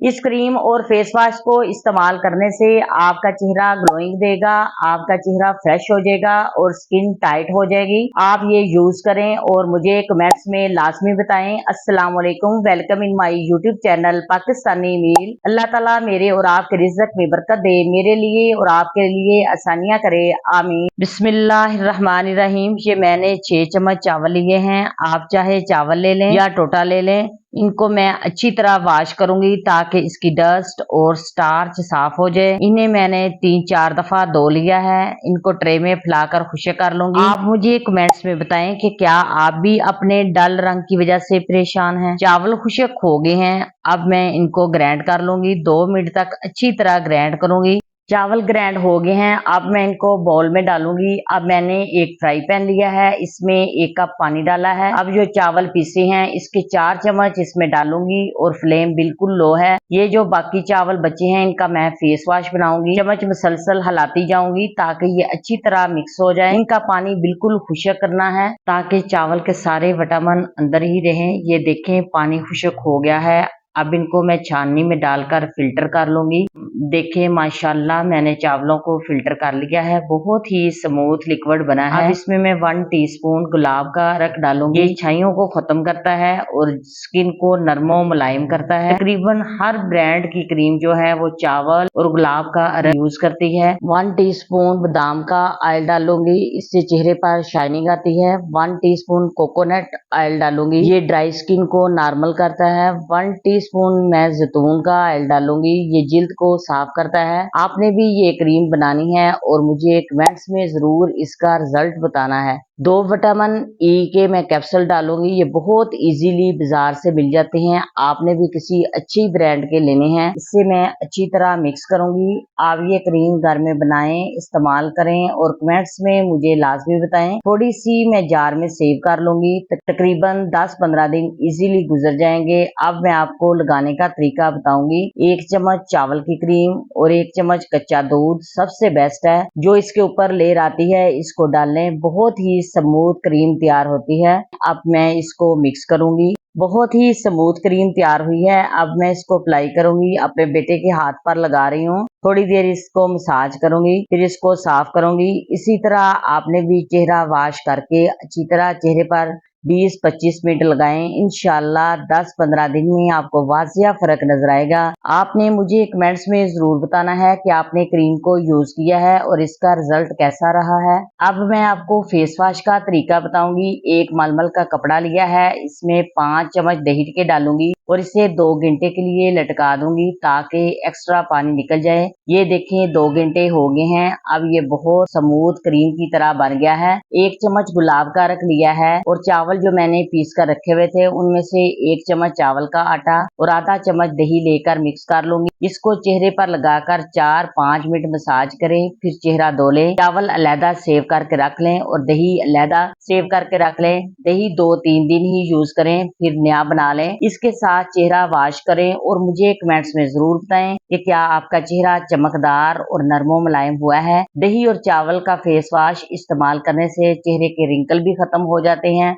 इस क्रीम और face wash को इस्तेमाल करने से आपका चेहरा ग्लोइंग देगा, आपका चेहरा फ्रेश हो जाएगा और स्किन टाइट हो जाएगी। आप ये यूज करें और मुझे कमेंट्स में लाजमी बताएं। अस्सलाम वालेकुम, welcome in my YouTube channel Pakistani meal. Allah ताला मेरे और आपके रिज़्क में बरकत दे, मेरे लिए और आपके लिए आसानियां करे, आमीन। बिस्मिल्लाहिर्रहमानिर्रहीम। ये मैंने 6 चम्मच चावल लिए हैं। आप चाहे चावल ले लें या टोटा ले लें। इनको मैं अच्छी तरह वॉश करूंगी ताकि इसकी डस्ट और स्टार्च साफ हो जाए। इन्हें मैंने 3-4 दफा धो लिया है। इनको ट्रे में फैलाकर खुश्क कर लूंगी। आप मुझे कमेंट्स में बताएं कि क्या आप भी अपने डल रंग की वजह से परेशान हैं। चावल खुश्क हो गए हैं। अब मैं इनको ग्राइंड कर लूंगी। 2 मिनट तक अच्छी तरह ग्राइंड करूंगी। चावल ग्राइंड हो गए हैं। अब मैं इनको बाउल में डालूंगी। अब मैंने एक फ्राई पैन लिया है, इसमें 1 कप पानी डाला है। अब जो चावल पीसे हैं इसके 4 चम्मच इसमें डालूंगी और फ्लेम बिल्कुल लो है। ये जो बाकी चावल बचे हैं इनका मैं फेस वॉश बनाऊंगी। चम्मच मुसलसल हिलाती जाऊंगी ताकि ये अच्छी तरह मिक्स हो जाए। इनका पानी बिल्कुल खुश्क करना है ताकि चावल के सारे विटामिन अंदर ही रहें। ये देखें पानी खुश्क हो गया है। अब इनको मैं छाननी में डालकर फिल्टर कर लूंगी। देखिए माशाल्लाह मैंने चावलों को फिल्टर कर लिया है। बहुत ही स्मूथ लिक्विड बना है। अब इसमें मैं 1 टीस्पून गुलाब का अरक डालूंगी। ये छाइयों को खत्म करता है और स्किन को नरमो मुलायम करता है। तकरीबन हर ब्रांड की क्रीम जो है वो चावल और गुलाब का अरक यूज करती है। 1 टीस्पून बादाम का ऑयल डालूंगी, इससे चेहरे पर शाइनिंग आती है। 1 टीस्पून कोकोनट ऑयल डालूंगी, ये ड्राई स्किन को नॉर्मल करता है। 1 टीस्पून मैं जैतून का ऑयल डालूंगी, ये जिल्द को साफ करता है। आपने भी ये क्रीम बनानी है और मुझे कमेंट्स में जरूर इसका रिजल्ट बताना है। 2 विटामिन ई के मैं कैप्सूल डालूंगी, ये बहुत इजीली बाजार से मिल जाते हैं। आपने भी किसी अच्छी ब्रांड के लेने हैं। इससे मैं अच्छी तरह मिक्स करूंगी। आप ये क्रीम घर में बनाएं, इस्तेमाल करें और कमेंट्स में मुझे लाजमी बताएं। थोड़ी सी मैं जार में सेव कर लूंगी। तकरीबन 10-15 दिन इजीली गुजर जाएंगे। अब मैं आपको लगाने का तरीका बताऊंगी। 1 चम्मच चावल की क्रीम और 1 चम्मच कच्चा दूध सबसे बेस्ट है। जो इसके ऊपर लेयर आती है इसको डाल लें, बहुत ही स्मूथ क्रीम तैयार होती है। अब मैं इसको मिक्स करूंगी। बहुत ही स्मूथ क्रीम तैयार हुई है। अब मैं इसको अप्लाई करूंगी, अपने बेटे के हाथ पर लगा रही हूँ। थोड़ी देर इसको मसाज करूंगी, फिर इसको साफ करूंगी। इसी तरह आपने भी चेहरा वॉश करके अच्छी तरह चेहरे पर 20-25 मिनट लगाएं। इंशाल्लाह 10-15 दिन में आपको वाजिया फर्क नजर आएगा। आपने मुझे कमेंट्स में जरूर बताना है कि आपने क्रीम को यूज किया है और इसका रिजल्ट कैसा रहा है। अब मैं आपको फेस वॉश का तरीका बताऊंगी। एक मलमल का कपड़ा लिया है, इसमें 5 चम्मच दही के डालूंगी और इसे 2 घंटे के लिए लटका दूंगी ताकि एक्स्ट्रा पानी निकल जाए। ये देखें 2 घंटे हो गए हैं। अब ये बहुत स्मूथ क्रीम की तरह बन गया है। 1 चम्मच गुलाब का रख लिया है और चावल जो मैंने पीस कर रखे हुए थे उनमें से 1 चम्मच चावल का आटा और आधा चम्मच दही लेकर मिक्स कर लूंगी। इसको चेहरे पर लगाकर 4-5 मिनट मसाज करें, फिर चेहरा धो लें। चावल अलहदा सेव करके रख लें और दही अलहदा सेव करके रख लें। दही 2-3 दिन ही यूज करें, फिर नया बना लें। इसके साथ चेहरा वॉश करें और मुझे कमेंट्स में जरूर बताएं कि क्या आपका चेहरा चमकदार और नरमो मुलायम हुआ है। दही और चावल का फेस वॉश इस्तेमाल करने से चेहरे के रिंकल भी खत्म हो जाते हैं।